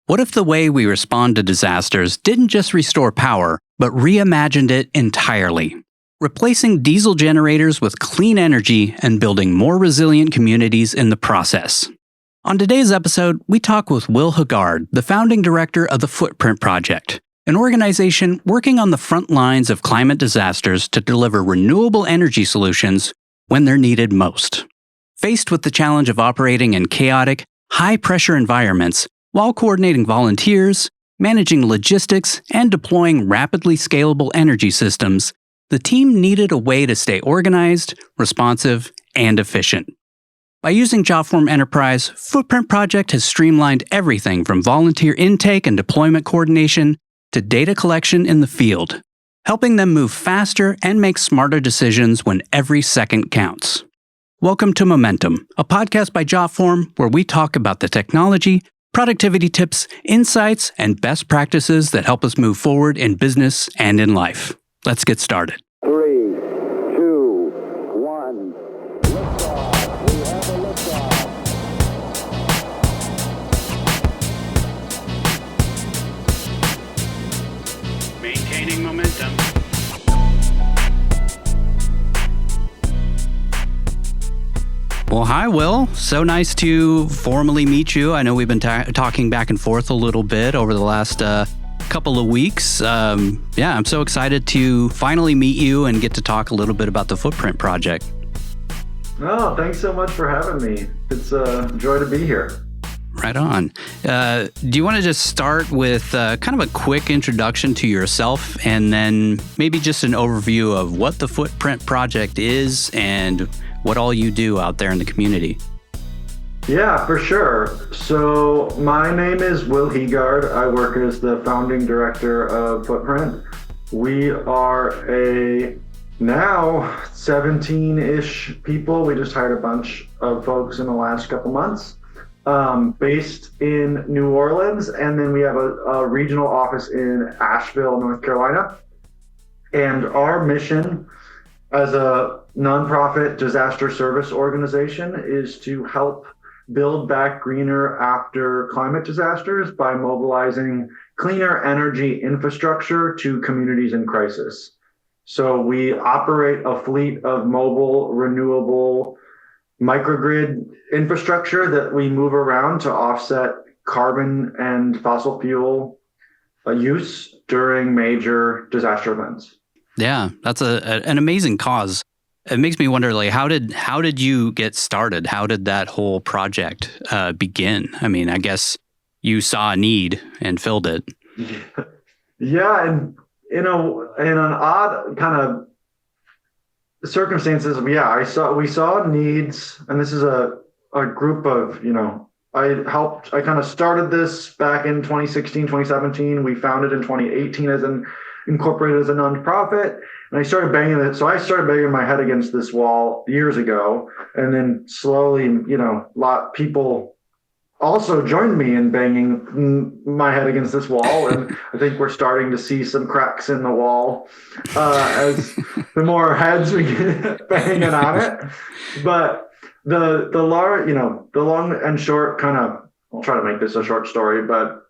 What if the way we respond to disasters didn't just restore power, but reimagined it entirely? Replacing diesel generators with clean energy and building more resilient communities in the process. On today's episode, we talk with Will Haggard, the founding director of the Footprint Project, an organization working on the front lines of climate disasters to deliver renewable energy solutions when they're needed most. Faced with the challenge of operating in chaotic, high-pressure environments while coordinating volunteers, managing logistics, and deploying rapidly scalable energy systems, the team needed a way to stay organized, responsive, and efficient. By using Jotform Enterprise, Footprint Project has streamlined everything from volunteer intake and deployment coordination to data collection in the field, helping them move faster and make smarter decisions when every second counts. Welcome to Momentum, a podcast by Jotform where we talk about the technology, productivity tips, insights, and best practices that help us move forward in business and in life. Let's get started. 3, 2, 1. Liftoff. We have a liftoff. Maintaining momentum. Well, hi, Will. So nice to formally meet you. I know we've been talking back and forth a little bit over the last couple of weeks. I'm so excited to finally meet you and get to talk a little bit about the Footprint Project. Oh, thanks so much for having me. It's a joy to be here. Right on. Do you want to just start with kind of a quick introduction to yourself and then maybe just an overview of what the Footprint Project is and what all you do out there in the community? Yeah, for sure. So my name is Will Haggard. I work as the founding director of Footprint. We are a now 17-ish people. We just hired a bunch of folks in the last couple months, based in New Orleans. And then we have a regional office in Asheville, North Carolina. And our mission as a nonprofit disaster service organization is to help build back greener after climate disasters by mobilizing cleaner energy infrastructure to communities in crisis. So we operate a fleet of mobile, renewable microgrid infrastructure that we move around to offset carbon and fossil fuel use during major disaster events. Yeah, that's an amazing cause. It makes me wonder, like, how did you get started? How did that whole project begin? I mean, I guess you saw a need and filled it. Yeah, and in an odd kind of circumstances, we saw needs, and this is a group of, I kind of started this back in 2016, 2017. We founded in 2018 incorporated as a nonprofit. And I started banging it. So I started banging my head against this wall years ago. And then slowly, a lot of people also joined me in banging my head against this wall. And I think we're starting to see some cracks in the wall as the more heads we get banging on it. But the long and short I'll try to make this a short story, but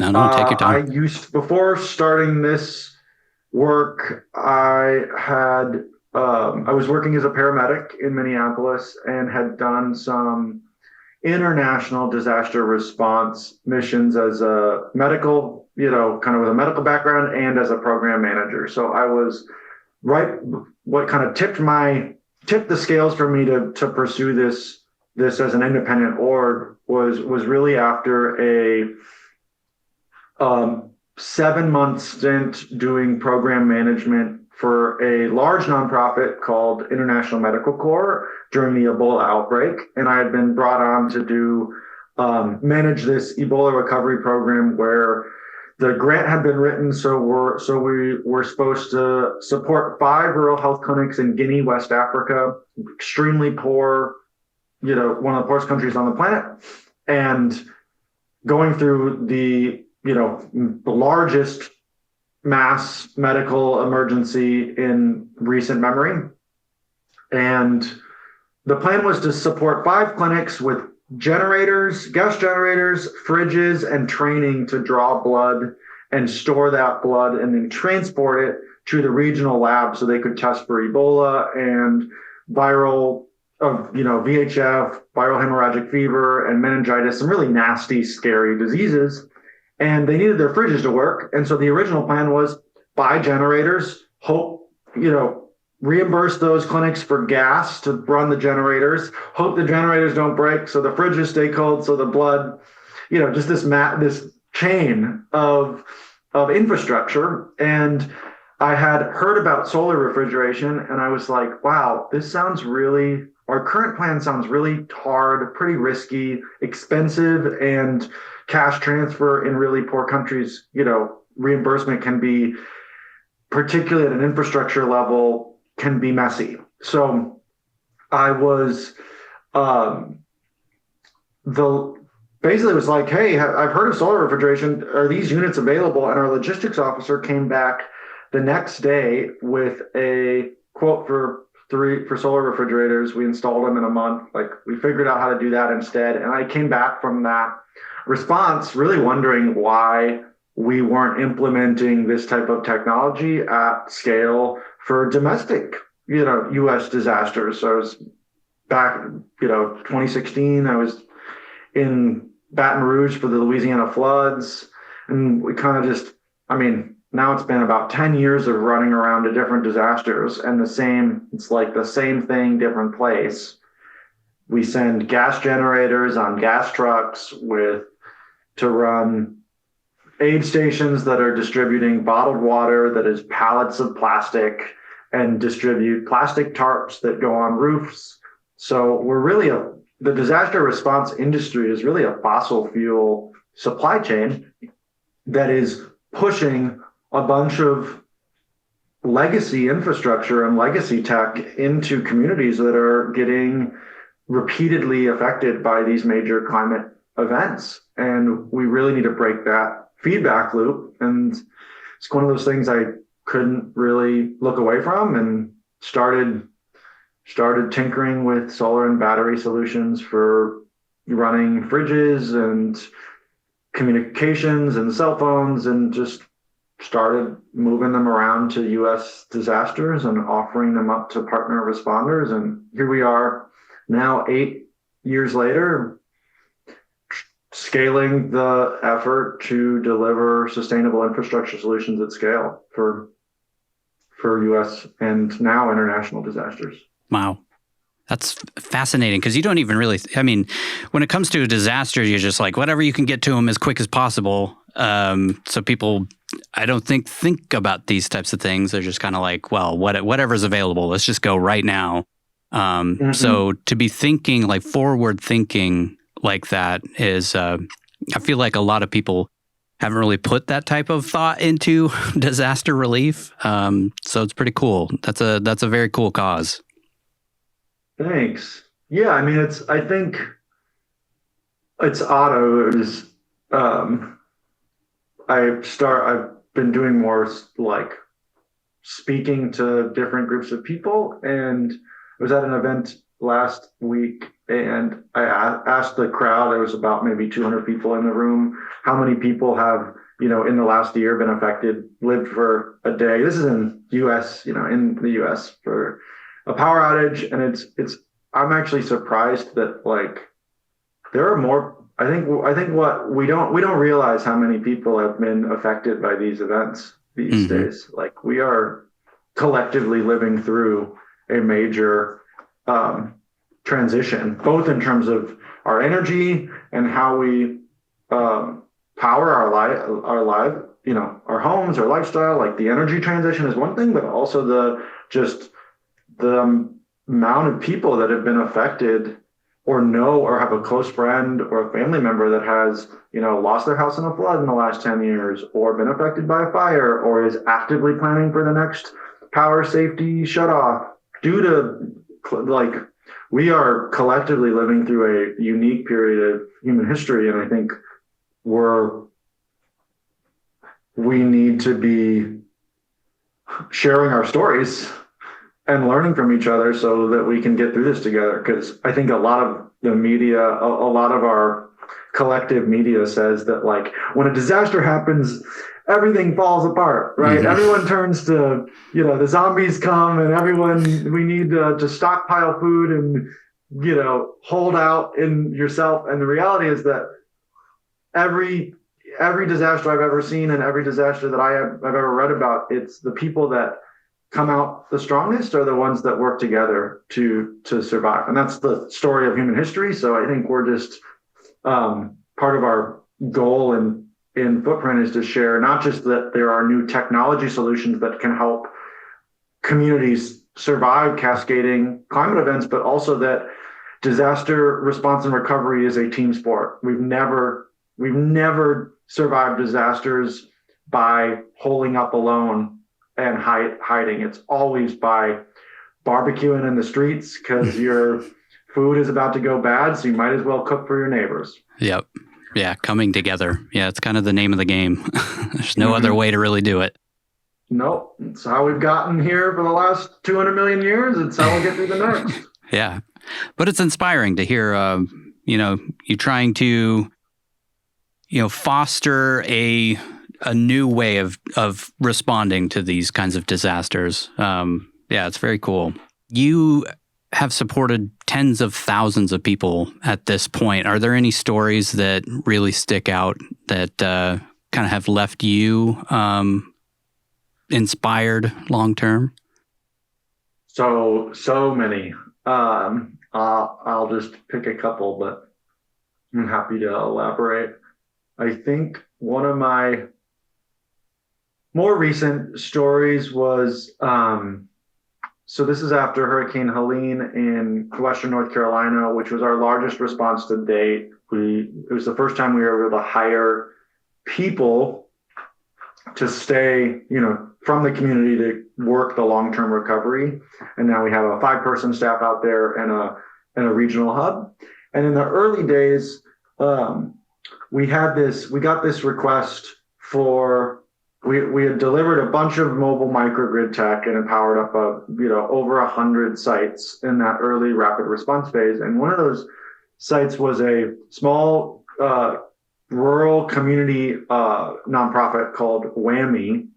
no, take your time. Before starting this work, I was working as a paramedic in Minneapolis and had done some international disaster response missions as a medical, kind of with a medical background and as a program manager. So I was what kind of tipped the scales for me to pursue this as an independent org was really after a 7-month stint doing program management for a large nonprofit called International Medical Corps during the Ebola outbreak. And I had been brought on to manage this Ebola recovery program where the grant had been written. So we were supposed to support 5 rural health clinics in Guinea, West Africa, extremely poor, one of the poorest countries on the planet, and going through the largest mass medical emergency in recent memory. And the plan was to support 5 clinics with generators, gas generators, fridges, and training to draw blood and store that blood and then transport it to the regional lab so they could test for Ebola and viral VHF, viral hemorrhagic fever, and meningitis, some really nasty, scary diseases. And they needed their fridges to work. And so the original plan was buy generators, hope, reimburse those clinics for gas to run the generators, hope the generators don't break so the fridges stay cold so the blood, just this chain of infrastructure. And I had heard about solar refrigeration and I was like, wow, our current plan sounds really hard, pretty risky, expensive, and cash transfer in really poor countries, reimbursement can be, particularly at an infrastructure level, can be messy. So I was basically was like, hey, I've heard of solar refrigeration. Are these units available? And our logistics officer came back the next day with a quote for solar refrigerators. We installed them in a month. Like, we figured out how to do that instead. And I came back from that response really wondering why we weren't implementing this type of technology at scale for domestic, U.S. disasters. So I was back, 2016, I was in Baton Rouge for the Louisiana floods. And we kind of now it's been about 10 years of running around to different disasters and it's like the same thing, different place. We send gas generators on gas trucks to run aid stations that are distributing bottled water that is pallets of plastic and distribute plastic tarps that go on roofs. So the disaster response industry is really a fossil fuel supply chain that is pushing a bunch of legacy infrastructure and legacy tech into communities that are getting repeatedly affected by these major climate events. And we really need to break that feedback loop. And it's one of those things I couldn't really look away from, and started tinkering with solar and battery solutions for running fridges and communications and cell phones, and just started moving them around to U.S. disasters and offering them up to partner responders. And here we are now, 8 years later, scaling the effort to deliver sustainable infrastructure solutions at scale for U.S. and now international disasters. Wow. That's fascinating, because you don't even really, when it comes to a disaster, you're just like, whatever you can get to them as quick as possible. So people, I don't think about these types of things. They're just kind of like, well, whatever's available, let's just go right now. So to be thinking, like, forward thinking like that is, I feel like a lot of people haven't really put that type of thought into disaster relief. So it's pretty cool. That's a very cool cause. Thanks. Yeah, I think it's Otto. I've been doing more like speaking to different groups of people, and I was at an event last week and I asked the crowd, there was about maybe 200 people in the room, how many people have, in the last year been affected, lived for a day. This is in US, in the US for a power outage. And I'm actually surprised that, like, there are more. I think what we don't realize how many people have been affected by these events these days. Like, we are collectively living through a major transition, both in terms of our energy and how we power our life, our homes, our lifestyle. Like, the energy transition is one thing, but also the amount of people that have been affected or know or have a close friend or a family member that has, lost their house in a flood in the last 10 years, or been affected by a fire, or is actively planning for the next power safety shutoff due to, like, we are collectively living through a unique period of human history. And I think we need to be sharing our stories and learning from each other so that we can get through this together. Because I think a lot of the media, a lot of our collective media says that like when a disaster happens, everything falls apart, right? Mhm. Everyone turns to, the zombies come and we need to stockpile food and, hold out in yourself. And the reality is that every disaster I've ever seen and every disaster that I've ever read about, it's the people that come out the strongest are the ones that work together to survive. And that's the story of human history. So I think we're just part of our goal in Footprint is to share not just that there are new technology solutions that can help communities survive cascading climate events, but also that disaster response and recovery is a team sport. We've never survived disasters by holding up alone and hiding. It's always by barbecuing in the streets because your food is about to go bad, so you might as well cook for your neighbors. Yep. Yeah, coming together. Yeah, it's kind of the name of the game. There's no other way to really do it. Nope. It's how we've gotten here for the last 200 million years. It's how we'll get through the next. Yeah. But it's inspiring to hear, you trying to, foster a new way of responding to these kinds of disasters. Yeah, it's very cool. You have supported tens of thousands of people at this point. Are there any stories that really stick out that kind of have left you inspired long term? So many. I'll just pick a couple, but I'm happy to elaborate. I think one of my more recent stories was, so this is after Hurricane Helene in Western North Carolina, which was our largest response to date. It was the first time we were able to hire people to stay, from the community to work the long-term recovery. And now we have a 5-person staff out there and a regional hub. And in the early days, we got this request for, we had delivered a bunch of mobile microgrid tech and had powered up over 100 sites in that early rapid response phase. And one of those sites was a small rural community nonprofit called WAMI.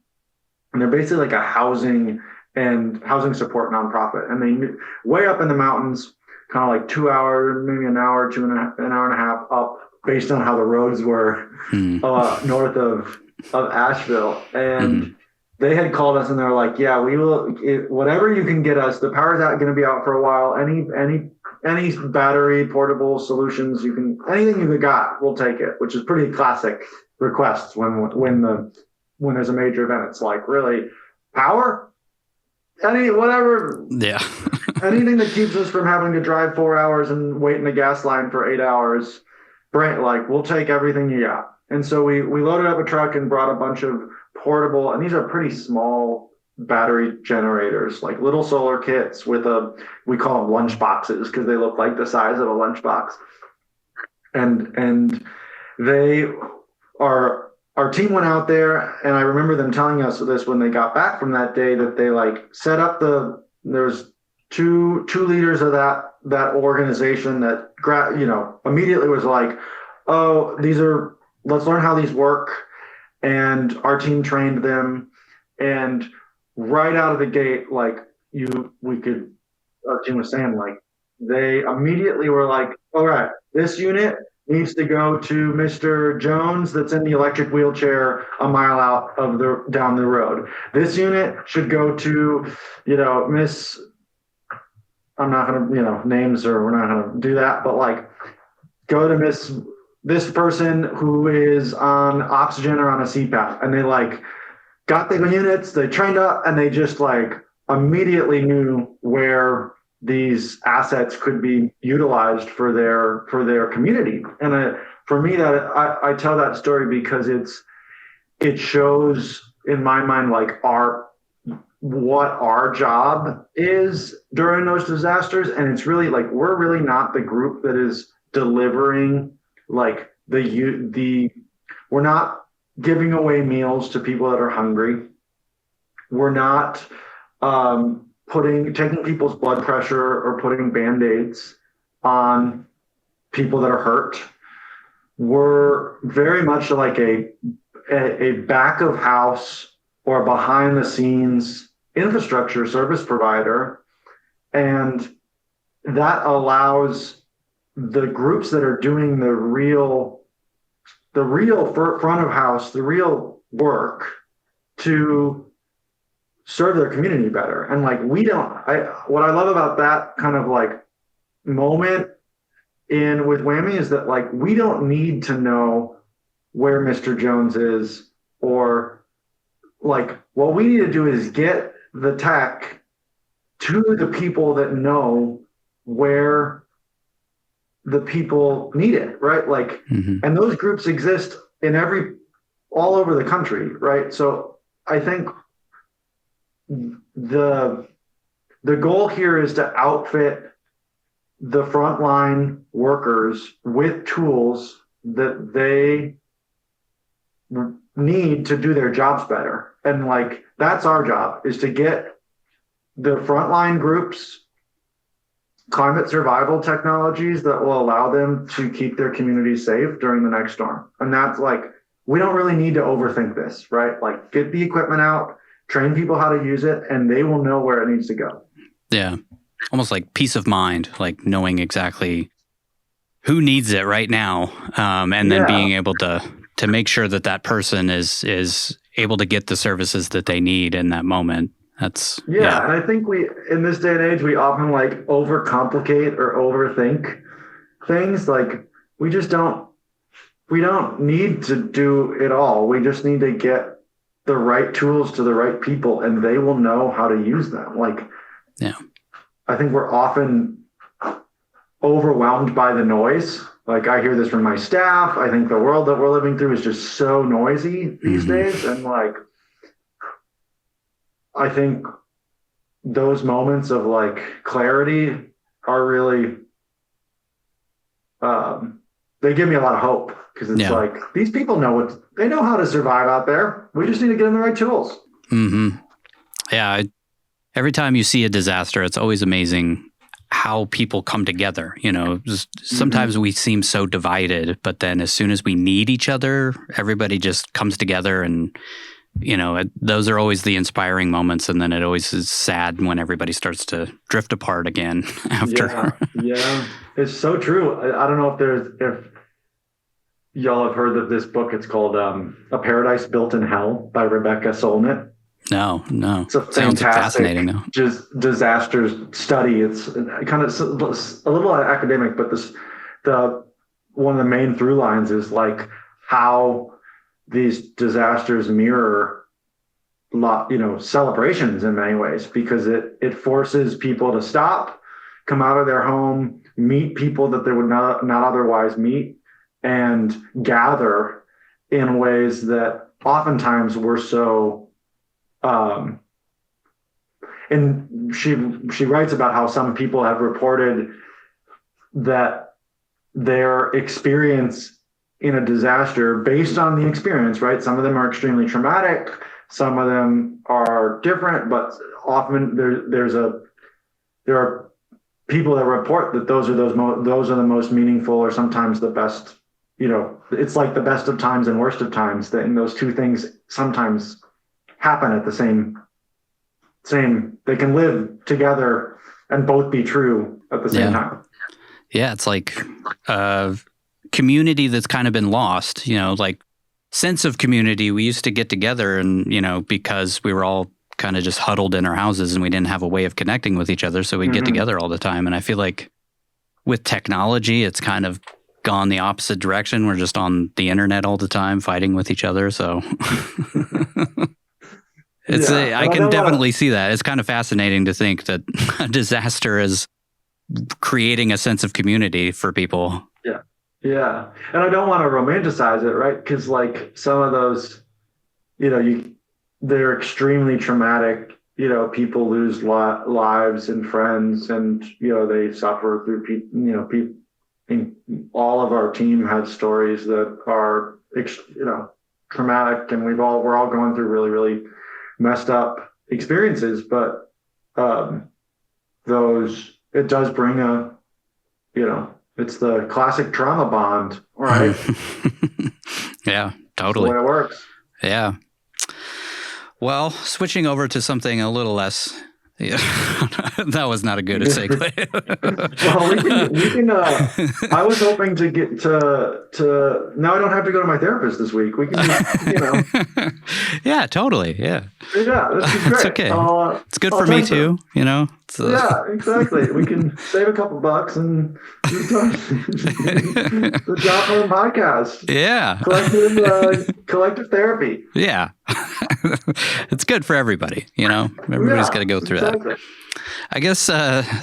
And they're basically like a housing support nonprofit. And they way up in the mountains, kind of like 2 hours, maybe an hour, an hour and a half up, based on how the roads were north of Asheville. And they had called us and they're like, yeah, we will, whatever you can get us, the power's going to be out for a while. Any battery portable solutions anything you got, we'll take it, which is pretty classic requests when there's a major event. It's like, really, power? Whatever. Yeah. Anything that keeps us from having to drive 4 hours and wait in the gas line for 8 hours, we'll take everything you got. And so we loaded up a truck and brought a bunch of portable, and these are pretty small battery generators, like little solar kits we call them lunch boxes because they look like the size of a lunchbox. And our team went out there, and I remember them telling us this when they got back from that day, that they set up there's two leaders of that organization that immediately was like, oh, let's learn how these work. And our team trained them, and right out of the gate, our team was saying, they immediately were like, all right, this unit needs to go to Mr. Jones that's in the electric wheelchair a mile out down the road. This unit should go to, Miss, I'm not going to, names, or we're not going to do that, but go to this person who is on oxygen or on a CPAP. And they got the units, they trained up, and they just immediately knew where these assets could be utilized for their community. And for me, that I tell that story because it shows in my mind what our job is during those disasters. And it's really we're really not the group that is delivering we're not giving away meals to people that are hungry. We're not taking people's blood pressure or putting Band-Aids on people that are hurt. We're very much like a back of house or behind the scenes infrastructure service provider. And that allows the groups that are doing the real front of house, the real work to serve their community better. And like, what I love about that kind of like moment with WWAMI is that like, we don't need to know where Mr. Jones is, or like, what we need to do is get the tech to the people that know where the people need it, right? Like, and those groups exist all over the country, right? So I think the goal here is to outfit the frontline workers with tools that they need to do their jobs better. And like, that's our job, is to get the frontline groups climate survival technologies that will allow them to keep their communities safe during the next storm. And that's like, we don't really need to overthink this, right? Like, get the equipment out, train people how to use it, and they will know where it needs to go. Yeah. Almost like peace of mind, like knowing exactly who needs it right now. And then being able to make sure that person is able to get the services that they need in that moment. That's and I think in this day and age, we often like overcomplicate or overthink things. Like, we don't need to do it all. We just need to get the right tools to the right people, and they will know how to use them. Like, I think we're often overwhelmed by the noise. Like, I hear this from my staff. I think the world that we're living through is just so noisy these days. And like, I think those moments of like clarity are really, they give me a lot of hope, because it's like, these people they know how to survive out there. We just need to get them the right tools. Yeah. Every time you see a disaster, it's always amazing how people come together. You know, sometimes we seem so divided, but then as soon as we need each other, everybody just comes together. And, you know, those are always the inspiring moments. And then it always is sad when everybody starts to drift apart again after. Yeah. It's so true. I don't know if y'all have heard of this book. It's called A Paradise Built in Hell by Rebecca Solnit. No. It's a Sounds fantastic fascinating, though. Just disaster study. It's kind of a little academic, but one of the main through lines is like how these disasters mirror celebrations in many ways, because it forces people to stop, come out of their home, meet people that they would not otherwise meet, and gather in ways that oftentimes were so. And she writes about how some people have reported that their experience in a disaster, based on the experience, right? Some of them are extremely traumatic, some of them are different, but often there are people that report that those are the most meaningful, or sometimes the best. You know, it's like the best of times and worst of times. And those two things sometimes happen at the same. They can live together and both be true at the same time. Yeah, it's like a community that's kind of been lost, you know, like sense of community. We used to get together and, you know, because we were all kind of just huddled in our houses and we didn't have a way of connecting with each other. So we'd get together all the time. And I feel like with technology, it's kind of gone the opposite direction. We're just on the internet all the time fighting with each other. So I can definitely see that. It's kind of fascinating to think that a disaster is creating a sense of community for people. Yeah. And I don't want to romanticize it, right? Because like some of those, you know, they're extremely traumatic. You know, people lose lives and friends, and, you know, they suffer through, people. All of our team has stories that are, you know, traumatic, and we're all going through really, really messed up experiences, but it does bring It's the classic trauma bond, right? Yeah, That's totally. the way it works. Yeah. Well, switching over to something a little less. Yeah, that was not a good segue. Well, we can. I was hoping to get to. Now I don't have to go to my therapist this week. We can just, Yeah, totally. Yeah. Yeah, this is great. It's okay. It's good I'll for me text her. too. Yeah, exactly. We can save a couple bucks and do the Jotform podcast. Yeah. Collective therapy. Yeah. It's good for everybody. Everybody's got to go through exactly. that. I guess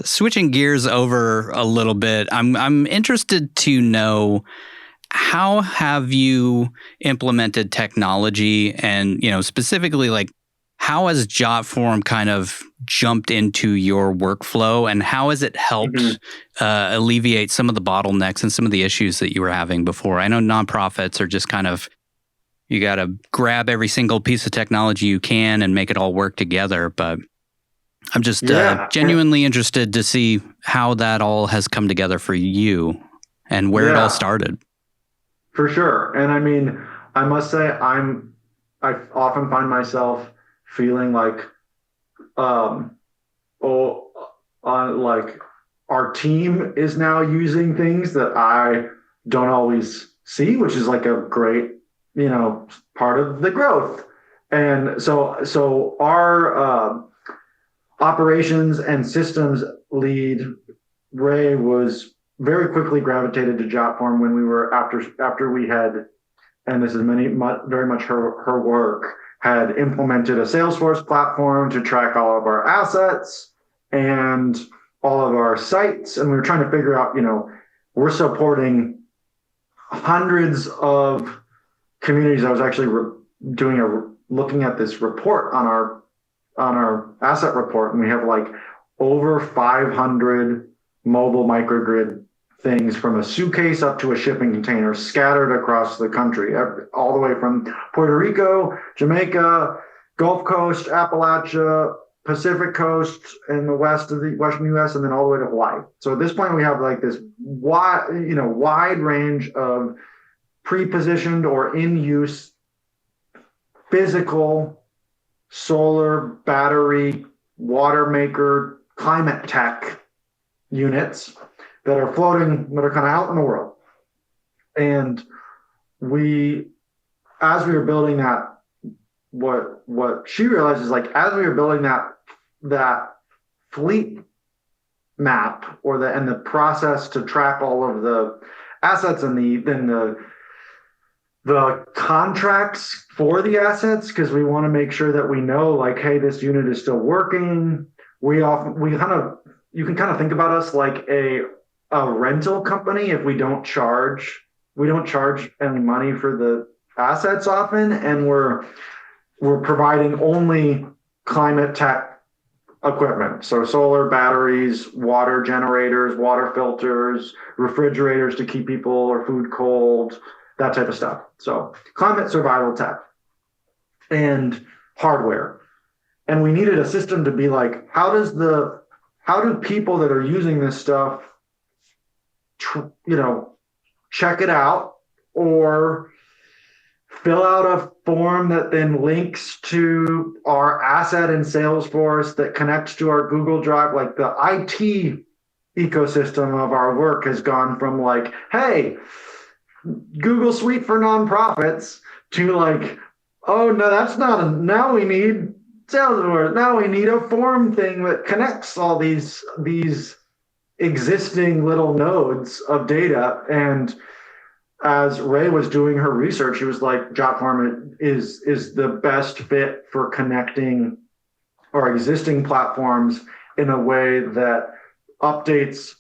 switching gears over a little bit, I'm interested to know, how have you implemented technology, and specifically, like, how has Jotform kind of jumped into your workflow, and how has it helped alleviate some of the bottlenecks and some of the issues that you were having before? I know nonprofits are just kind of, you got to grab every single piece of technology you can and make it all work together. But I'm just genuinely interested to see how that all has come together for you and where it all started. For sure. And I mean, I must say, I often find myself feeling like, like our team is now using things that I don't always see, which is like a great, part of the growth. And so our operations and systems lead, Ray, was very quickly gravitated to Jotform when we were after we had, and this is very much her work, had implemented a Salesforce platform to track all of our assets and all of our sites. And we were trying to figure out, we're supporting hundreds of communities. I was actually looking at this report on our asset report, and we have like over 500 mobile microgrid things, from a suitcase up to a shipping container, scattered across the country, all the way from Puerto Rico, Jamaica, Gulf Coast, Appalachia, Pacific Coast, and the west of the western U.S., and then all the way to Hawaii. So at this point, we have like this wide range of pre-positioned or in-use physical solar, battery, water maker, climate tech units that are floating, that are kind of out in the world. And as we were building that, what she realized is, like, as we were building that fleet map, and the process to track all of the assets and the contracts for the assets, because we want to make sure that we know, like, hey, this unit is still working. You can kind of think about us like a rental company. If we don't charge any money for the assets often, and we're providing only climate tech equipment. So solar, batteries, water generators, water filters, refrigerators to keep people or food cold, that type of stuff. So climate survival tech and hardware. And we needed a system to be like, how do people that are using this stuff, check it out, or fill out a form that then links to our asset in Salesforce that connects to our Google Drive. Like, the IT ecosystem of our work has gone from like, hey, Google Suite for nonprofits, to like, oh no, that's not now we need Salesforce. Now we need a form thing that connects all these existing little nodes of data. And as Ray was doing her research, she was like, Jotform is the best fit for connecting our existing platforms in a way that updates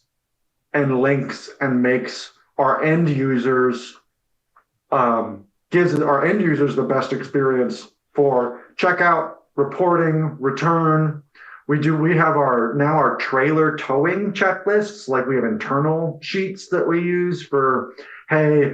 and links and makes our end users, gives our end users the best experience for checkout, reporting, return. We have our trailer towing checklists. Like, we have internal sheets that we use for, hey,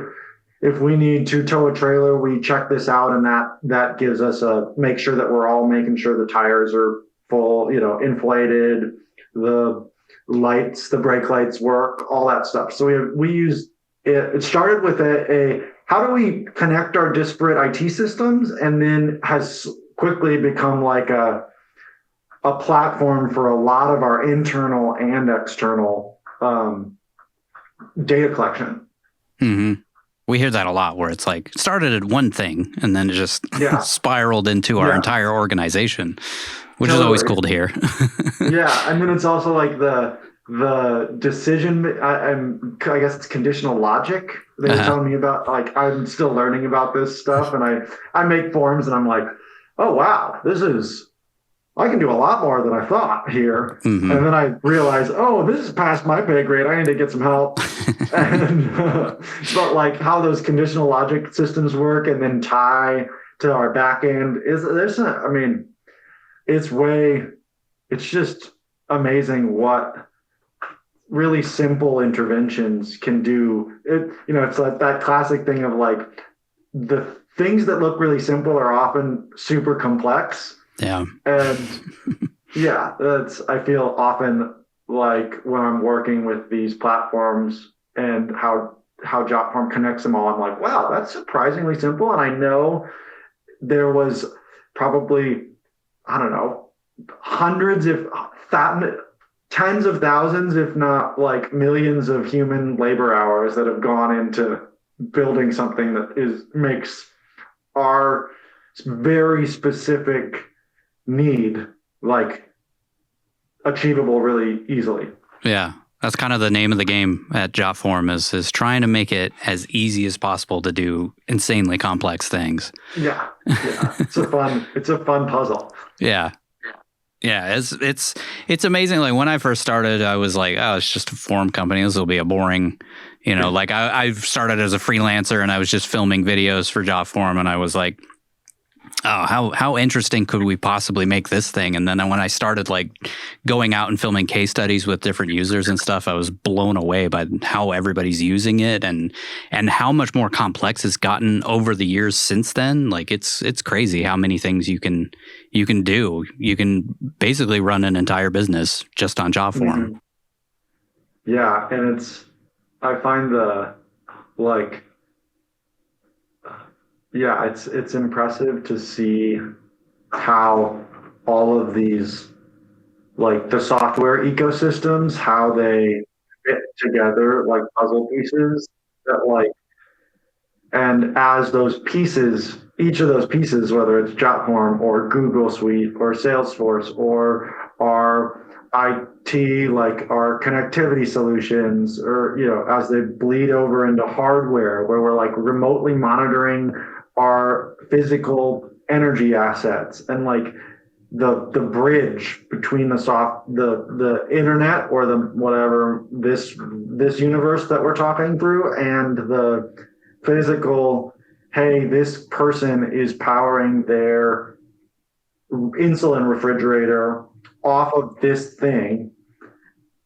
if we need to tow a trailer, we check this out, and that gives us make sure that we're all making sure the tires are full, inflated, the lights, the brake lights work, all that stuff. So we use it. It started with a how do we connect our disparate IT systems, and then has quickly become like a platform for a lot of our internal and external data collection. Mm-hmm. We hear that a lot, where it's like started at one thing and then it just spiraled into our entire organization, which is always cool to hear. Yeah, and then it's also like the decision. I guess it's conditional logic. They were telling me about, like, I'm still learning about this stuff, and I make forms, and I'm like, oh wow, I can do a lot more than I thought here. Mm-hmm. And then I realized, oh, this is past my pay grade. I need to get some help. But like how those conditional logic systems work and then tie to our back end it's just amazing what really simple interventions can do. It's like that classic thing of like the things that look really simple are often super complex. Yeah. And yeah, I feel often like when I'm working with these platforms and how Jotform connects them all, I'm like, wow, that's surprisingly simple. And I know there was probably, I don't know, hundreds, if tens of thousands, if not like millions of human labor hours that have gone into building something that makes our very specific need like achievable really easily. Yeah, that's kind of the name of the game at Jotform is trying to make it as easy as possible to do insanely complex things. Yeah. It's a fun puzzle. Yeah, it's amazing. Like when I first started, I was like, oh, it's just a form company. This will be a boring, like I've started as a freelancer and I was just filming videos for Jotform, and I was like, oh, how interesting could we possibly make this thing? And then when I started like going out and filming case studies with different users and stuff, I was blown away by how everybody's using it and how much more complex it's gotten over the years since then. Like it's crazy how many things you can do. You can basically run an entire business just on Jotform. Mm-hmm. Yeah, and I find it's impressive to see how all of these, like the software ecosystems, how they fit together like puzzle pieces and as those pieces, each of those pieces, whether it's Jotform or Google Suite or Salesforce or our IT, like our connectivity solutions, or, as they bleed over into hardware where we're like remotely monitoring our physical energy assets, and like the bridge between the internet or the whatever this universe that we're talking through and the physical, hey, this person is powering their insulin refrigerator off of this thing,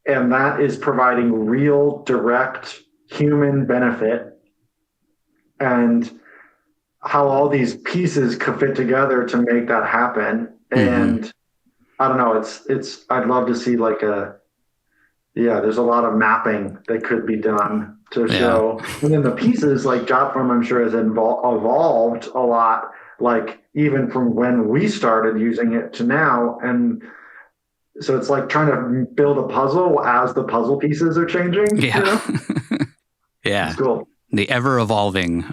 and that is providing real direct human benefit, and how all these pieces could fit together to make that happen. Mm-hmm. And I don't know, I'd love to see like there's a lot of mapping that could be done to show. And then the pieces like Jotform, I'm sure has evolved a lot, like even from when we started using it to now. And so it's like trying to build a puzzle as the puzzle pieces are changing. Yeah. Yeah. It's cool. The ever evolving,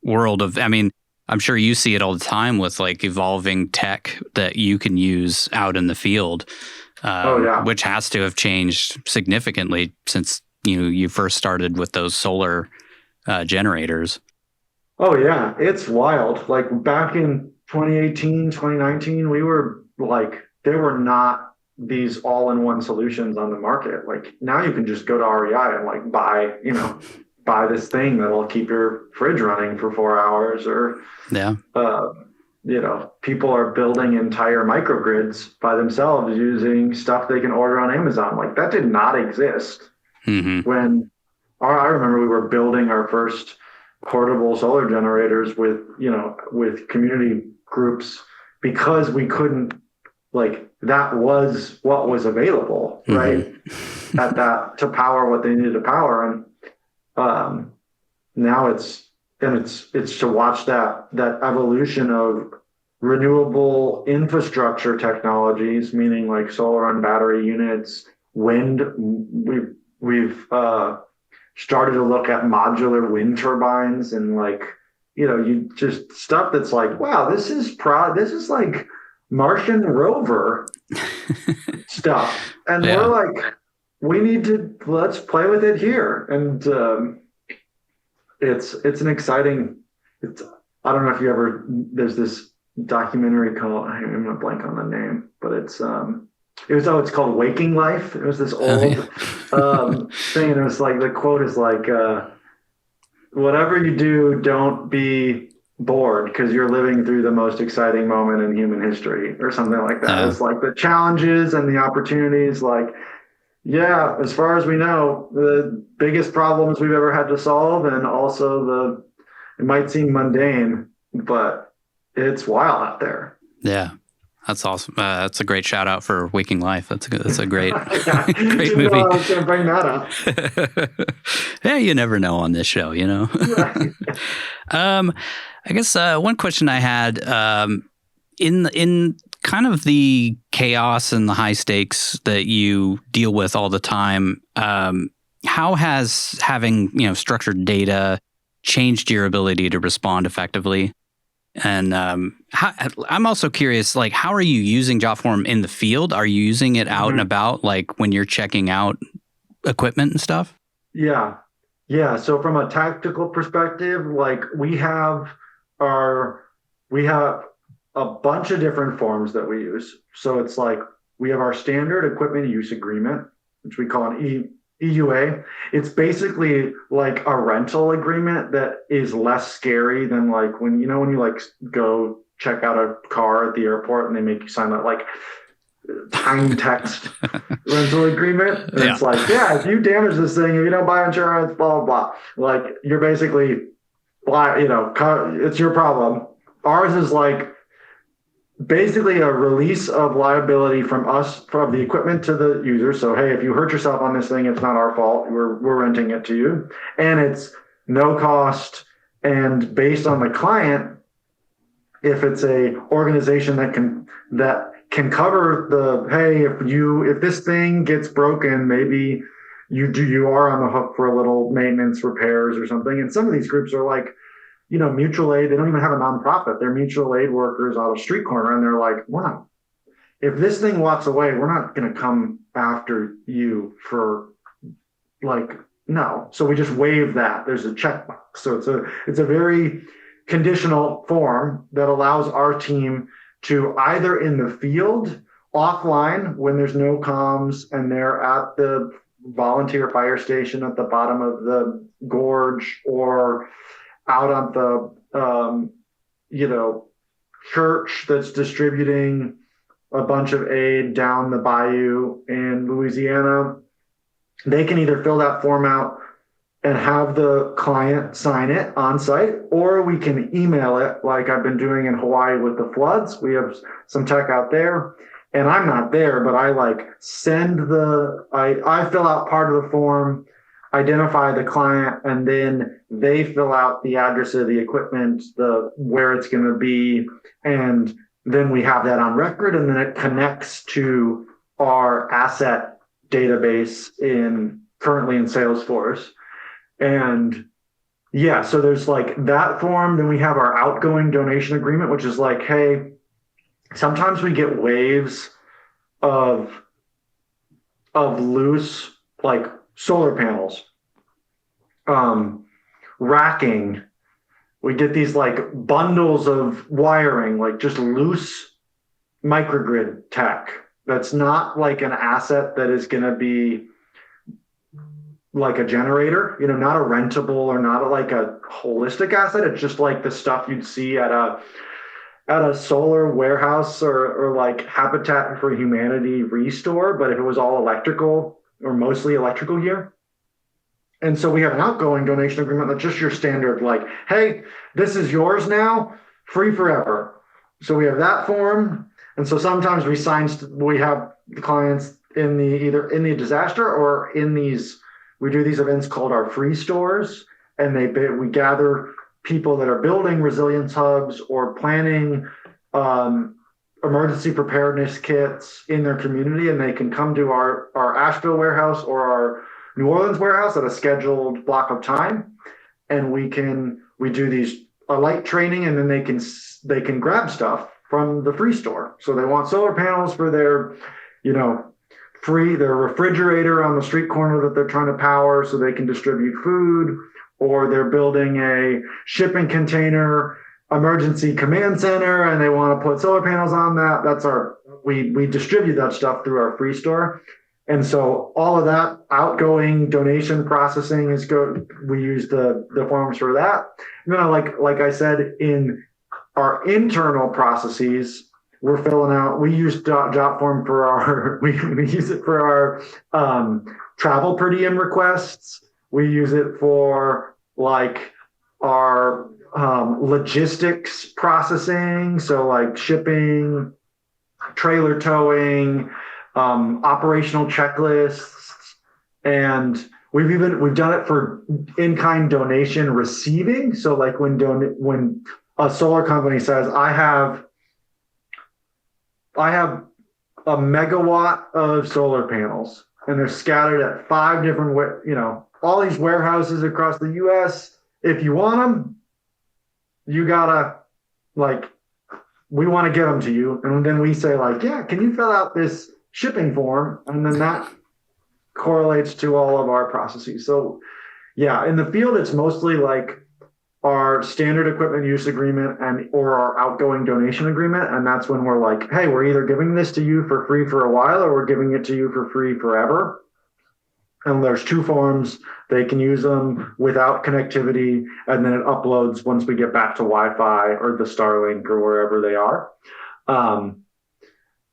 world of, I'm sure you see it all the time with like evolving tech that you can use out in the field, which has to have changed significantly since you first started with those solar generators. Oh yeah, it's wild. Like back in 2018, 2019, we were like, there were not these all-in-one solutions on the market. Like now you can just go to REI and like buy this thing that'll keep your fridge running for 4 hours, or people are building entire microgrids by themselves using stuff they can order on Amazon. Like that did not exist when I remember we were building our first portable solar generators with community groups, because we couldn't like that was what was available, right? At that to power what they needed to power. And now it's to watch that evolution of renewable infrastructure technologies, meaning like solar and battery units, wind. We've started to look at modular wind turbines, and like, you just stuff that's like, wow, this is like Martian rover stuff. And Yeah. we're like, let's play with it here. And it's an exciting, I don't know if there's this documentary called, I'm gonna blank on the name, but it's called Waking Life. It was this old thing, and it was like, the quote is like, whatever you do, don't be bored, because you're living through the most exciting moment in human history, or something like that. It's like the challenges and the opportunities, like, yeah, as far as we know, the biggest problems we've ever had to solve, and also it might seem mundane, but it's wild out there. Yeah. That's awesome. That's a great shout out for Waking Life. That's a great, Yeah, great movie. I was going to bring that up. Yeah, you never know on this show, Right. I guess one question I had, in kind of the chaos and the high stakes that you deal with all the time, how has having structured data changed your ability to respond effectively? And I'm also curious, like, how are you using Jotform in the field? Are you using it out and about, like when you're checking out equipment and stuff? Yeah. So from a tactical perspective, like we have a bunch of different forms that we use. So it's like we have our standard equipment use agreement, which we call an EUA. It's basically like a rental agreement that is less scary than like when you like go check out a car at the airport and they make you sign that like time text rental agreement. And it's like, yeah, if you damage this thing, if you don't buy insurance, blah, blah, blah. Like you're basically, it's your problem. Ours is like basically a release of liability from us, from the equipment to the user. So, hey, if you hurt yourself on this thing, it's not our fault. We're renting it to you. And it's no cost. And based on the client, if it's a organization that can cover the, hey, if this thing gets broken, maybe you are on the hook for a little maintenance repairs or something. And some of these groups are like, mutual aid. They don't even have a nonprofit. They're mutual aid workers out of street corner. And they're like, wow, if this thing walks away, we're not going to come after you for like, no. So we just waive that. There's a checkbox. So it's a very conditional form that allows our team to either in the field, offline, when there's no comms and they're at the volunteer fire station at the bottom of the gorge, or out on the, church that's distributing a bunch of aid down the bayou in Louisiana. They can either fill that form out and have the client sign it on site, or we can email it like I've been doing in Hawaii with the floods. We have some tech out there, and I'm not there, but I like I fill out part of the form, identify the client, and then they fill out the address of the equipment, where it's going to be, and then we have that on record, and then it connects to our asset database currently in Salesforce. And yeah, so there's like that form. Then we have our outgoing donation agreement, which is like, hey, sometimes we get waves of loose, like solar panels, racking. We get these like bundles of wiring, like just loose microgrid tech. That's not like an asset that is going to be like a generator, not a rentable or not like a holistic asset. It's just like the stuff you'd see at a solar warehouse or like Habitat for Humanity restore, but if it was all electrical or mostly electrical gear. And so we have an outgoing donation agreement that's just your standard, like, hey, this is yours now, free forever. So we have that form. And so sometimes we have the clients either in the disaster or we do these events called our free stores, and we gather people that are building resilience hubs or planning emergency preparedness kits in their community, and they can come to our Asheville warehouse or our New Orleans warehouse at a scheduled block of time, and we do a light training, and then they can grab stuff from the free store. So they want solar panels for their their refrigerator on the street corner that they're trying to power so they can distribute food, or they're building a shipping container emergency command center and they want to put solar panels on that. We distribute that stuff through our free store. And so all of that outgoing donation processing we use the forms for that. And then like I said, in our internal processes, we're filling out, we use Jotform for we use it for our travel per diem requests. We use it for our logistics processing. So like shipping, trailer towing, operational checklists. And we've done it for in-kind donation receiving. So like when a solar company says, I have a megawatt of solar panels, and they're scattered at 5 different, all these warehouses across the U.S. If you want them, you gotta we want to give them to you. And then we say yeah, can you fill out this shipping form? And then that correlates to all of our processes. So yeah, in the field, it's mostly our standard equipment use agreement or our outgoing donation agreement. And that's when we're hey, we're either giving this to you for free for a while or we're giving it to you for free forever. And there's 2 forms. They can use them without connectivity, and then it uploads once we get back to Wi-Fi or the Starlink or wherever they are.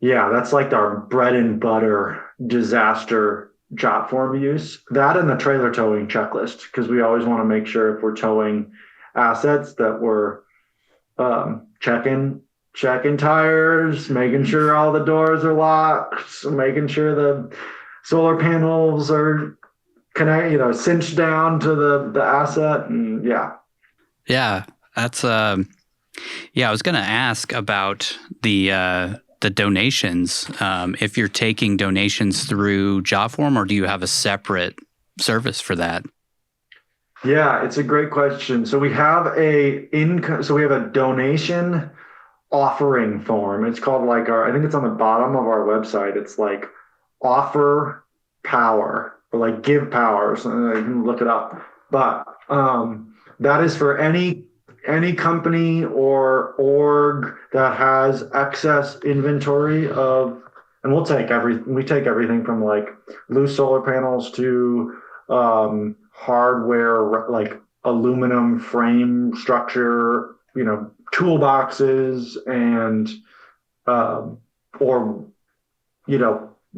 Yeah, that's our bread and butter disaster Jotform use. That and the trailer towing checklist, because we always want to make sure if we're towing assets that we're checking tires, making sure all the doors are locked, making sure the solar panels are cinched down to the asset. And yeah, that's I was going to ask about the donations. If you're taking donations through Jotform, or do you have a separate service for that? Yeah, it's a great question. So we have a donation offering form. It's called I think it's on the bottom of our website. It's offer power, or give power. So you can look it up. But that is for any company or org that has excess inventory of, and we take everything from loose solar panels to hardware, aluminum frame structure, toolboxes, and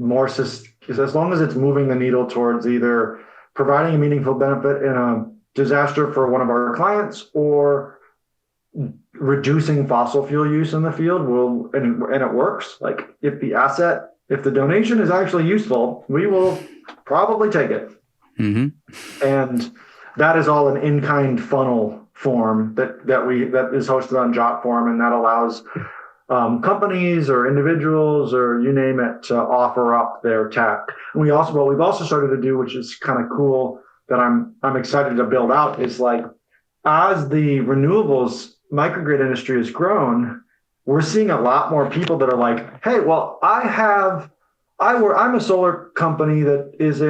more as long as it's moving the needle towards either providing a meaningful benefit in a disaster for one of our clients or reducing fossil fuel use in the field, and it works. If the donation is actually useful, we will probably take it. Mm-hmm. And that is all an in-kind funnel form that is hosted on Jotform, and that allows companies or individuals or you name it to offer up their tech. And we've also started to do, which is kind of cool, that I'm excited to build out, is as the renewables microgrid industry has grown, we're seeing a lot more people that are hey, well, I'm a solar company that is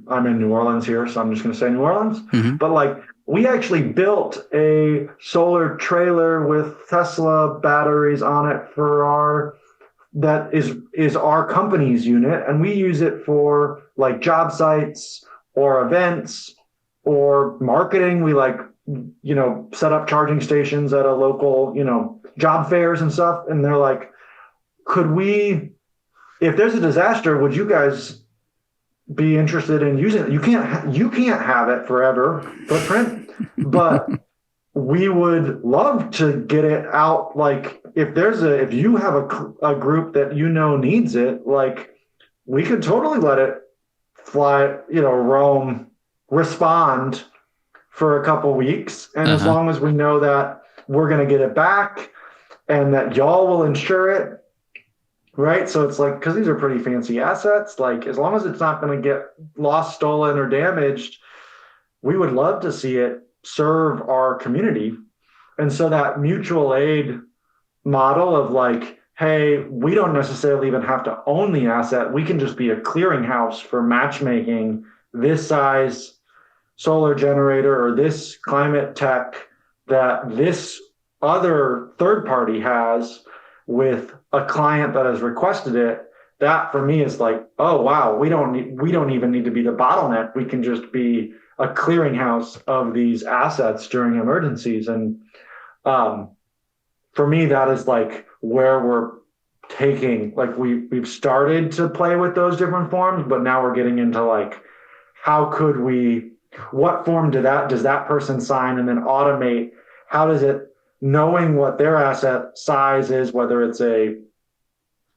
I'm in New Orleans here, so I'm just going to say New Orleans. Mm-hmm. But we actually built a solar trailer with Tesla batteries on it that is our company's unit, and we use it for job sites or events or marketing. We set up charging stations at a local, job fairs and stuff. And they're if there's a disaster, would you guys be interested in using it? You can't have it forever, footprint, but we would love to get it out. Like if you have a group that needs it, like we could totally let it fly, roam, respond for a couple weeks. And as long as we know that we're going to get it back and that y'all will insure it, right? So it's like, because these are pretty fancy assets, like as long as it's not going to get lost, stolen, or damaged, we would love to see it serve our community. And so that mutual aid model of like, hey, we don't necessarily even have to own the asset. We can just be a clearinghouse for matchmaking this size solar generator or this climate tech that this other third party has with a client that has requested it. That for me is like, oh wow, we don't even need to be the bottleneck. We can just be a clearinghouse of these assets during emergencies. And for me, that is like where we're taking, like we've started to play with those different forms, but now we're getting into like, what form does that person sign, and then automate? How does it, knowing what their asset size is, whether it's a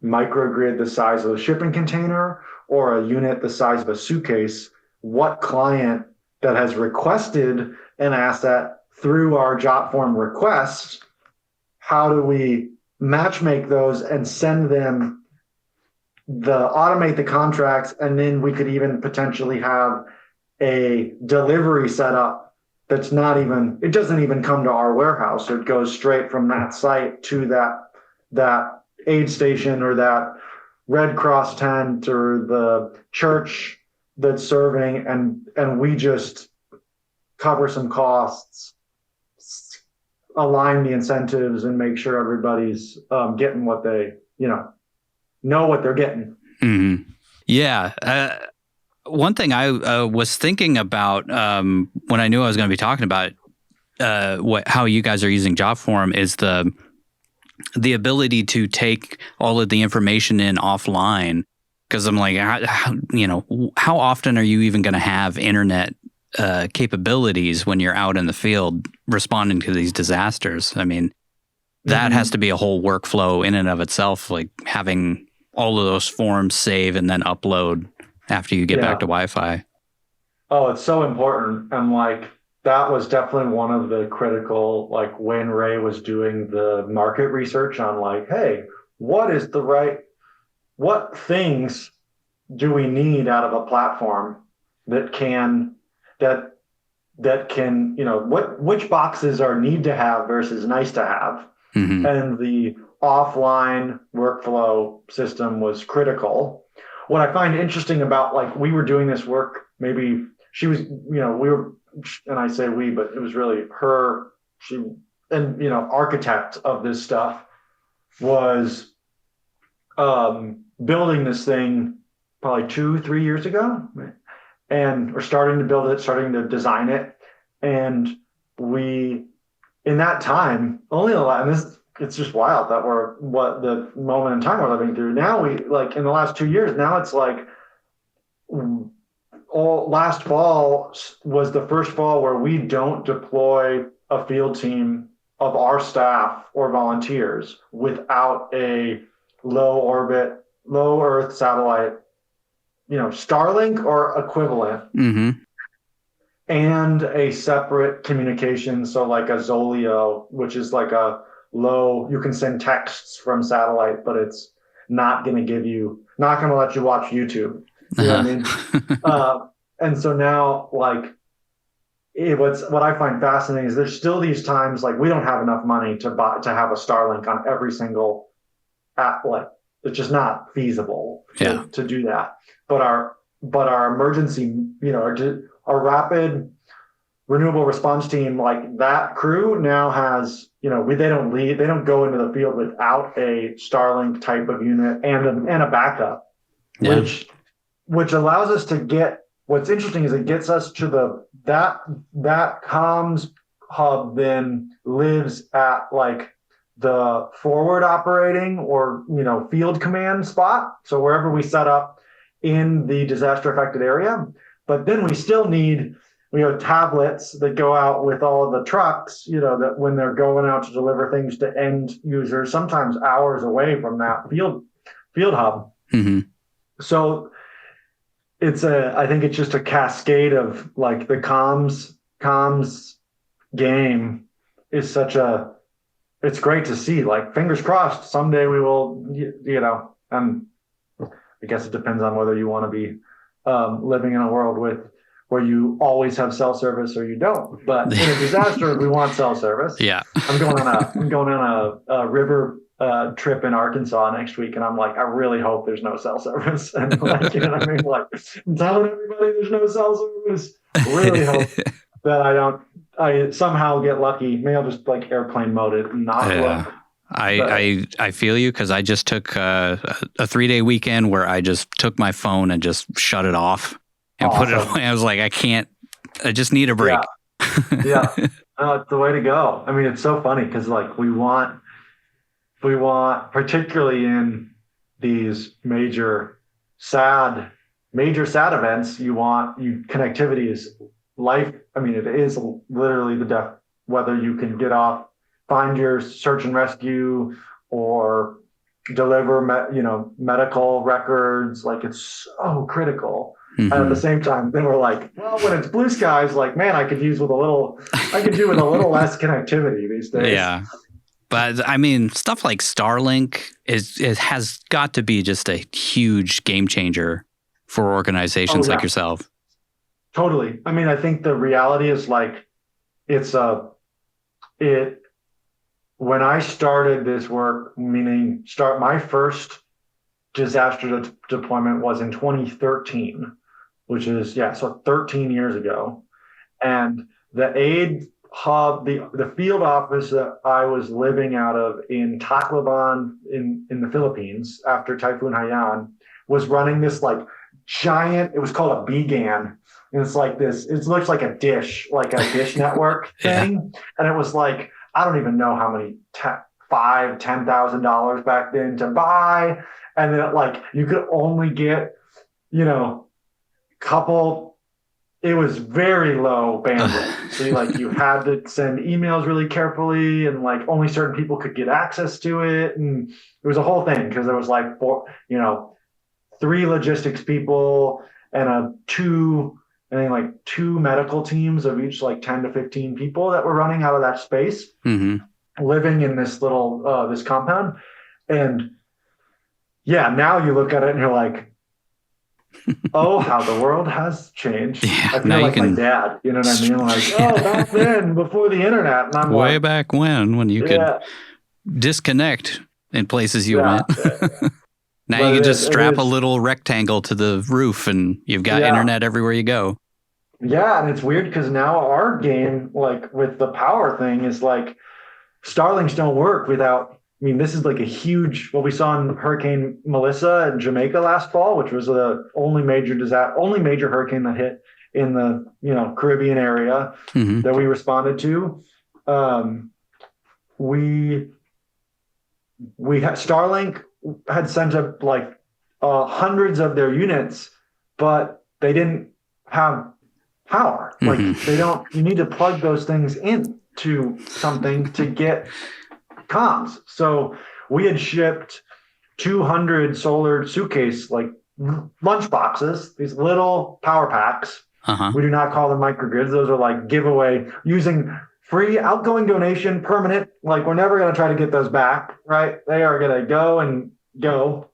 microgrid the size of a shipping container or a unit the size of a suitcase, what client that has requested an asset through our Jotform request, how do we matchmake those and send them automate the contracts? And then we could even potentially have a delivery setup that's it doesn't even come to our warehouse. It goes straight from that site to that aid station or that Red Cross tent or the church that's serving, and we just cover some costs, align the incentives, and make sure everybody's getting what they know what they're getting. Mm-hmm. Yeah. One thing I was thinking about when I knew I was going to be talking about how you guys are using Jotform is the ability to take all of the information in offline. Because I'm like, how often are you even going to have internet capabilities when you're out in the field responding to these disasters? I mean, that has to be a whole workflow in and of itself, like having all of those forms save and then upload after you get back to Wi-Fi. Oh, it's so important. And like, that was definitely one of the critical, like when Ray was doing the market research on like, hey, what things do we need out of a platform that can, which boxes are need to have versus nice to have. Mm-hmm. And the offline workflow system was critical. What I find interesting about, like, we were doing this work, maybe she was, we were, and I say we, but it was really her, architect of this stuff was building this thing probably 2-3 years ago. And we're starting to build it, starting to design it. And we, in that time, it's just wild that what the moment in time we're living through. Now we, like in the last 2 years, now it's like last fall was the first fall where we don't deploy a field team of our staff or volunteers without a low Earth satellite, Starlink or equivalent, and a separate communication. So like a Zoleo, which is like a you can send texts from satellite, but it's not going to let you watch YouTube. You know what I mean? And so now, like, what I find fascinating is there's still these times, like, we don't have enough money to have a Starlink on every single app. Like, it's just not feasible to do that. But our emergency, our rapid renewable response team, like that crew now has, they don't go into the field without a Starlink type of unit and a backup, which allows us to get, what's interesting is it gets us to that comms hub then lives at like the forward operating or, field command spot. So wherever we set up in the disaster affected area, but then we still need tablets that go out with all the trucks, that when they're going out to deliver things to end users, sometimes hours away from that field hub. Mm-hmm. So I think it's just a cascade of like the comms game is it's great to see. Like, fingers crossed, someday we will, I guess it depends on whether you want to be living in a world where you always have cell service or you don't. But in a disaster, we want cell service. Yeah. I'm going on a river trip in Arkansas next week, and I'm like, I really hope there's no cell service. And like, you know what I mean? Like, I'm telling everybody there's no cell service. Really hope that I somehow get lucky. Maybe I'll just like airplane mode it and not look. I feel you, because I just took a 3-day weekend where I just took my phone and just shut it off and put it away. I was like, I just need a break. Yeah. It's the way to go. I mean, it's so funny because like we want, particularly in these major sad events, connectivity is life. I mean, it is literally the death, whether you can get off, find your search and rescue, or deliver, medical records. Like, it's so critical. Mm-hmm. And at the same time, then we're like, well, when it's blue skies, like, man, I could do with a little less connectivity these days. Yeah. But I mean, stuff like Starlink has got to be just a huge game changer for organizations like yourself. Totally. I mean, I think the reality is like, when I started this work, meaning my first disaster deployment was in 2013, which is, so 13 years ago. And the aid hub, the field office that I was living out of in Tacloban in the Philippines after Typhoon Haiyan was running this like giant, it was called a BGAN. And it's like this, it looks like a dish network thing. Yeah. And it was like, I don't even know how many, $10,000 back then to buy. And then like, you could only get, it was very low bandwidth. So you had to send emails really carefully, and like only certain people could get access to it. And it was a whole thing because there was like 3 logistics people and two medical teams of each like 10 to 15 people that were running out of that space, living in this little, this compound. And now you look at it and you're like, oh, how the world has changed. Yeah, I feel like my dad, you know what I mean? Like, back then, before the internet. And I'm way back when you could disconnect in places you went. Now you can just strap a little rectangle to the roof and you've got internet everywhere you go. Yeah, and it's weird because now our game, like with the power thing, is like Starlinks don't work without, this is like a huge, what we saw in Hurricane Melissa in Jamaica last fall, which was the only major hurricane that hit in the Caribbean area that we responded to. We had Starlink had sent up like hundreds of their units, but they didn't have power. Like you need to plug those things into something to get comms. So we had shipped 200 solar suitcase, like lunch boxes, these little power packs. We do not call them microgrids. Those are like giveaway, using free outgoing donation, permanent. Like, we're never going to try to get those back, right? They are going to go and go.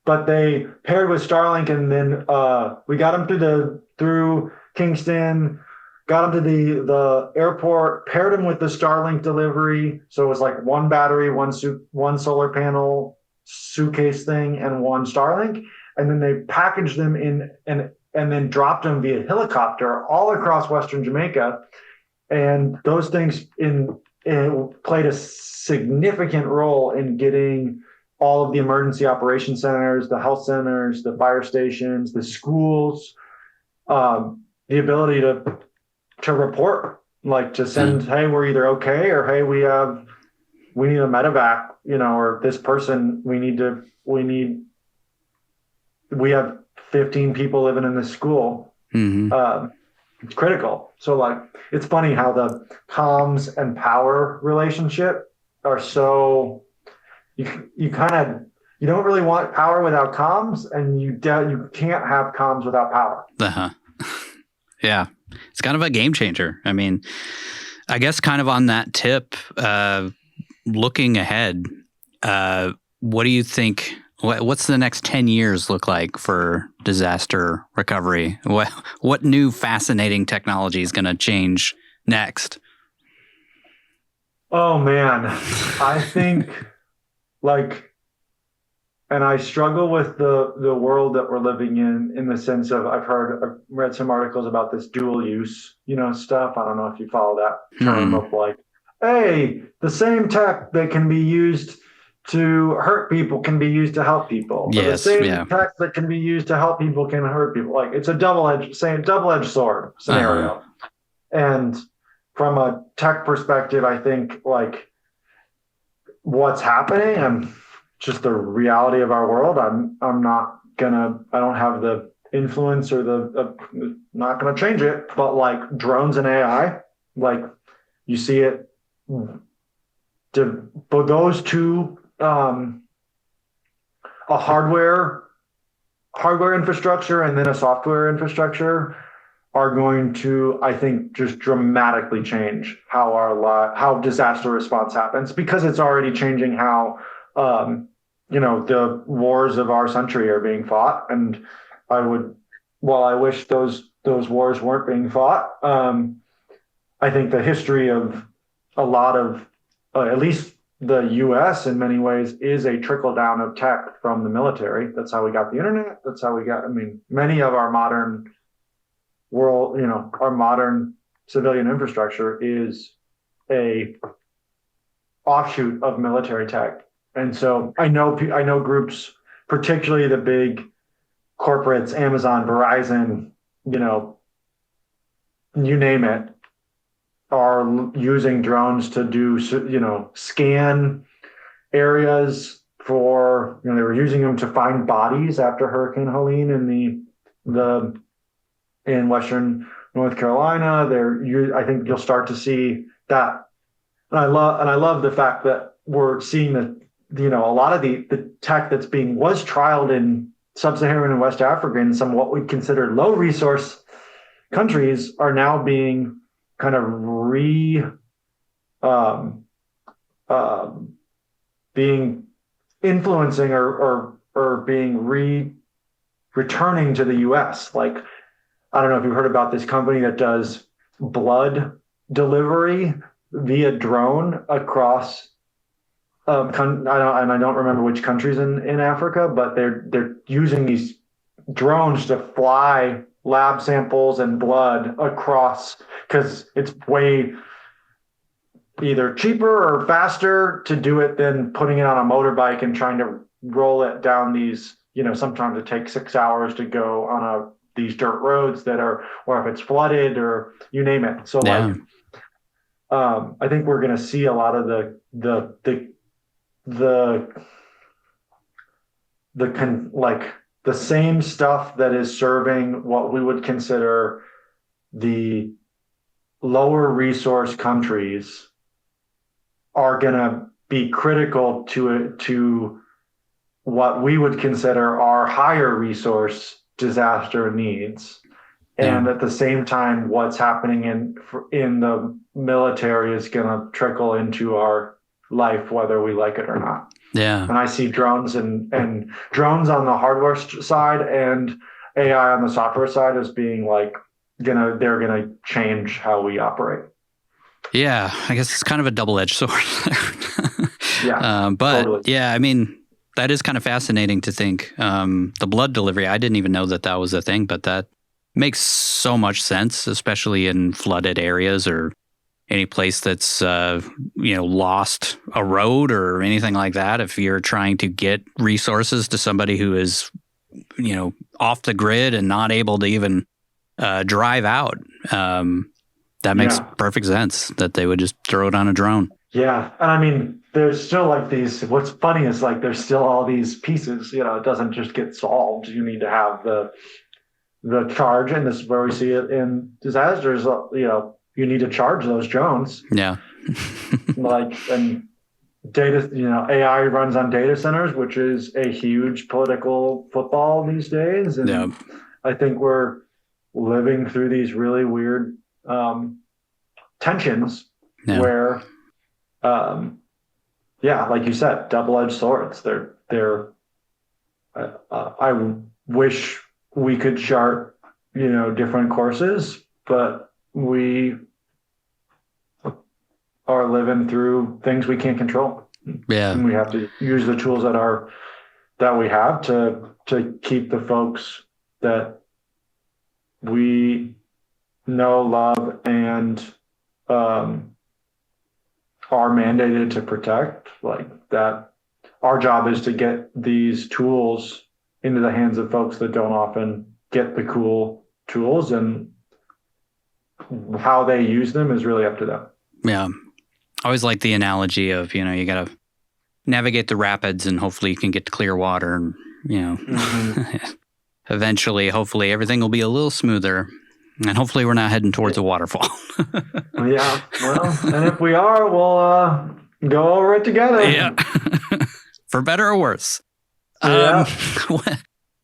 But they paired with Starlink, and then we got them through Kingston, got them to the airport, paired them with the Starlink delivery. So it was like one battery, one solar panel suitcase thing, and one Starlink. And then they packaged them in and then dropped them via helicopter all across Western Jamaica. And those things played a significant role in getting all of the emergency operation centers, the health centers, the fire stations, the schools, the ability to report, like to send, hey, we're either okay, or hey, we need a medevac, or this person, we have 15 people living in this school, Hmm. It's critical. So like, it's funny how the comms and power relationship are so, you kind of, you don't really want power without comms, and you can't have comms without power. Uh-huh. Yeah. It's kind of a game changer. I mean, I guess kind of on that tip, looking ahead, what do you think? What's the next 10 years look like for disaster recovery? What new fascinating technology is going to change next? Oh man, I think like, and I struggle with the world that we're living in the sense of I've read some articles about this dual use, stuff. I don't know if you follow that term of like, hey, the same tech that can be used to hurt people can be used to help people. Yes, the same tech that can be used to help people can hurt people. Like it's a double-edged sword scenario. And from a tech perspective, I think like what's happening and just the reality of our world, I don't have the influence or not gonna change it, but like drones and AI, like you see it, but those two, a hardware infrastructure and then a software infrastructure are going to, I think, just dramatically change how disaster response happens, because it's already changing how the wars of our century are being fought. And while I wish those wars weren't being fought, I think the history of a lot of at least the U.S. in many ways is a trickle down of tech from the military. That's how we got the internet. That's how we got, many of our modern world, our modern civilian infrastructure is a offshoot of military tech. And so I know groups, particularly the big corporates, Amazon, Verizon, you name it, are using drones to do, scan areas for, they were using them to find bodies after Hurricane Helene in Western North Carolina. I think you'll start to see that. And I love the fact that we're seeing a lot of the tech was trialed in Sub-Saharan and West Africa and some what we'd consider low resource countries are now being kind of being influencing or being returning to the US. Like, I don't know if you've heard about this company that does blood delivery via drone across I don't remember which countries in Africa, but they're using these drones to fly lab samples and blood across, because it's way either cheaper or faster to do it than putting it on a motorbike and trying to roll it down these, sometimes it takes 6 hours to go on these dirt roads or if it's flooded or you name it. So I think we're going to see a lot of the same stuff that is serving what we would consider the lower resource countries are going to be critical to what we would consider our higher resource disaster needs. And at the same time, what's happening in the military is going to trickle into our life, whether we like it or not. Yeah. And I see drones and drones on the hardware side and AI on the software side as being they're gonna change how we operate. Yeah, I guess it's kind of a double-edged sword. Yeah. But totally. yeah, that is kind of fascinating to think. The blood delivery, I didn't even know that was a thing, but that makes so much sense, especially in flooded areas or any place that's lost a road or anything like that. If you're trying to get resources to somebody who is off the grid and not able to even drive out, that makes perfect sense that they would just throw it on a drone. Yeah, and there's still what's funny is there's still all these pieces. It doesn't just get solved. You need to have the charge, and this is where we see it in disasters, you need to charge those drones. Yeah. And data, AI runs on data centers, which is a huge political football these days. And Yeah. I think we're living through these really weird tensions where, like you said, double-edged swords. I wish we could chart, different courses, but we are living through things we can't control. Yeah. And we have to use the tools that we have to keep the folks that we know, love, and are mandated to protect. Like that, our job is to get these tools into the hands of folks that don't often get the cool tools, and how they use them is really up to them. Yeah. I always like the analogy of, you got to navigate the rapids and hopefully you can get to clear water, and, eventually, hopefully everything will be a little smoother, and hopefully we're not heading towards a waterfall. Yeah. Well, and if we are, we'll go over it together. Yeah. For better or worse. Yeah.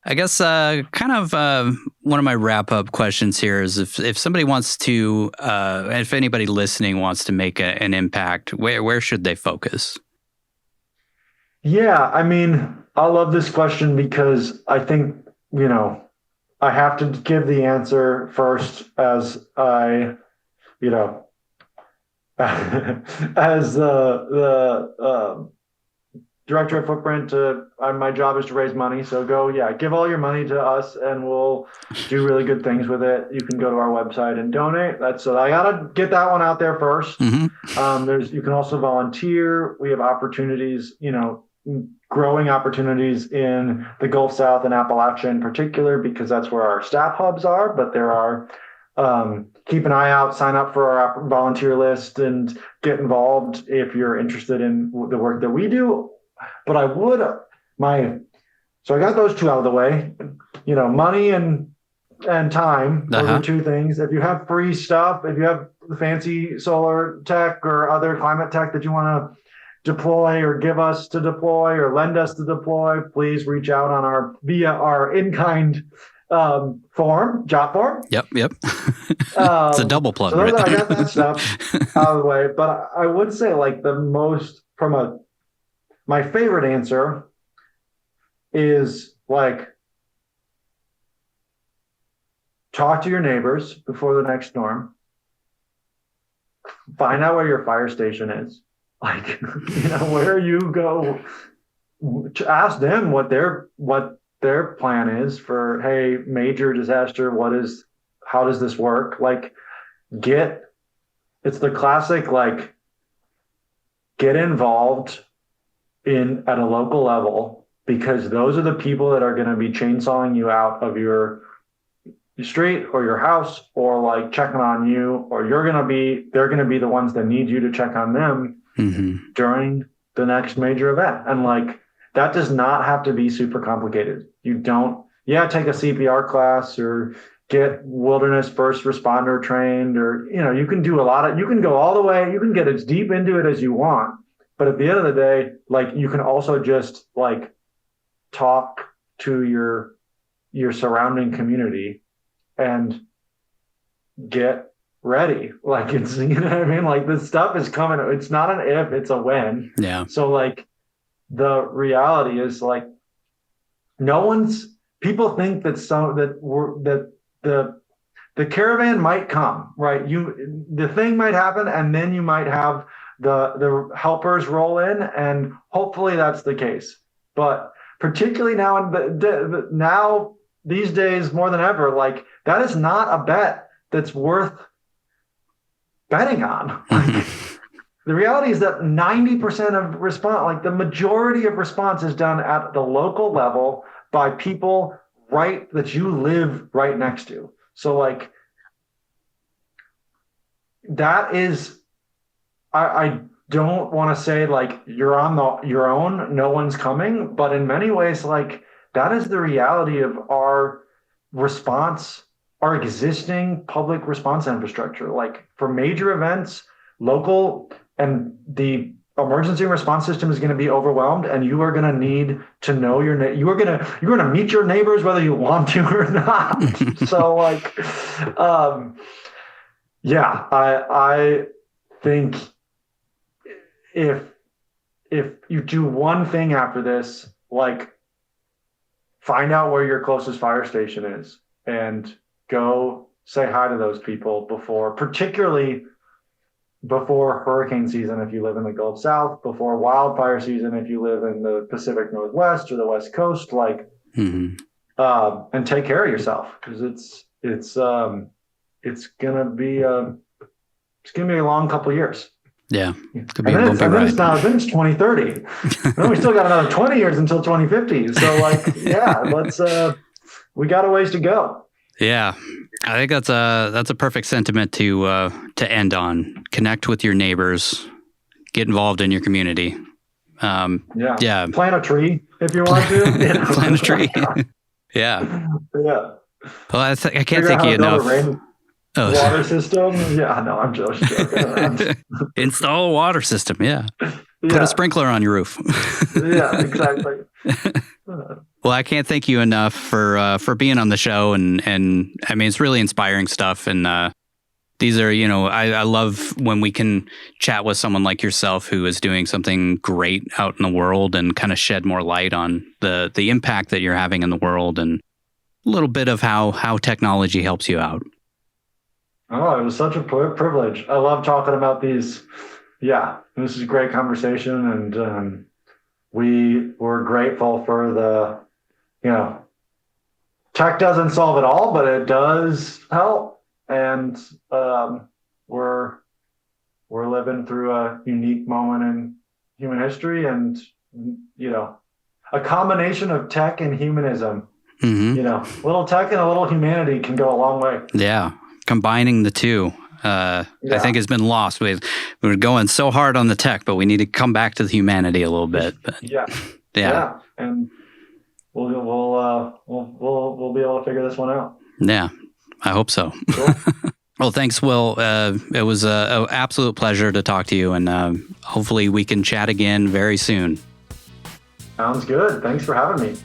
I guess kind of one of my wrap-up questions here is if somebody wants to, if anybody listening wants to make an impact, where should they focus? Yeah, I mean, I love this question because I think, I have to give the answer first as I, as the director at Footprint. My job is to raise money. So give all your money to us and we'll do really good things with it. You can go to our website and donate. I got to get that one out there first. Mm-hmm. You can also volunteer. We have opportunities, growing opportunities in the Gulf South and Appalachia in particular, because that's where our staff hubs are. But there are, keep an eye out, sign up for our volunteer list and get involved if you're interested in the work that we do. But so I got those two out of the way, money and time. Those are two things. If you have free stuff, if you have the fancy solar tech or other climate tech that you want to deploy or give us to deploy or lend us to deploy, please reach out via our in-kind form, Jotform. Yep. It's a double plug. So I got that stuff out of the way. But I would say my favorite answer is talk to your neighbors before the next storm. Find out where your fire station is. Where you go, ask them what their plan is for, hey, major disaster. How does this work? It's the classic, get involved at a local level, because those are the people that are going to be chainsawing you out of your street or your house, or checking on you, or they're going to be the ones that need you to check on them during the next major event. And that does not have to be super complicated. You don't, take a CPR class or get wilderness first responder trained, or, you can do you can go all the way, you can get as deep into it as you want. But at the end of the day, you can also just talk to your surrounding community and get ready. It's, this stuff is coming. It's not an if, it's a when. Yeah. So the reality is people think that the caravan might come, right? The thing might happen, and then you might have the helpers roll in, and hopefully that's the case. But particularly now these days more than ever, that is not a bet that's worth betting on. The reality is that 90% of response, the majority of response, is done at the local level by people that you live right next to. So that is, I don't want to say you're on your own, no one's coming, but in many ways, that is the reality of our response, our existing public response infrastructure, like for major events, local, and the emergency response system is going to be overwhelmed, and you are going to need to know you're going to meet your neighbors whether you want to or not. So like, yeah, I think if you do one thing after this, like find out where your closest fire station is and go say hi to those people particularly before hurricane season if you live in the Gulf South, before wildfire season if you live in the Pacific Northwest or the West Coast, like, and take care of yourself, because it's gonna be a long couple of years. Yeah, could be and a bumpy ride. Then it's 2030. Then we still got another 20 years until 2050. So like, yeah, we got a ways to go. Yeah, I think that's a perfect sentiment to end on. Connect with your neighbors, get involved in your community. Yeah. Plant a tree if you want to. Plant a tree. Yeah. Yeah. Well, I can't thank you enough. Water system. Yeah, no, I'm just joking. Install a water system. Yeah. Put a sprinkler on your roof. Yeah, exactly. Well, I can't thank you enough for being on the show, and I mean, it's really inspiring stuff. And these are, I love when we can chat with someone like yourself who is doing something great out in the world and kind of shed more light on the impact that you're having in the world and a little bit of how technology helps you out. Oh, it was such a privilege. I love talking about these. Yeah, this is a great conversation, and we were grateful for the, tech doesn't solve it all, but it does help. And we're living through a unique moment in human history, and a combination of tech and humanism. Mm-hmm. Little tech and a little humanity can go a long way. Yeah, combining the two. I think has been lost. We're going so hard on the tech, but we need to come back to the humanity a little bit. But, yeah, and we'll be able to figure this one out. Yeah, I hope so. Cool. Well, thanks, Will. It was an absolute pleasure to talk to you, and hopefully we can chat again very soon. Sounds good. Thanks for having me.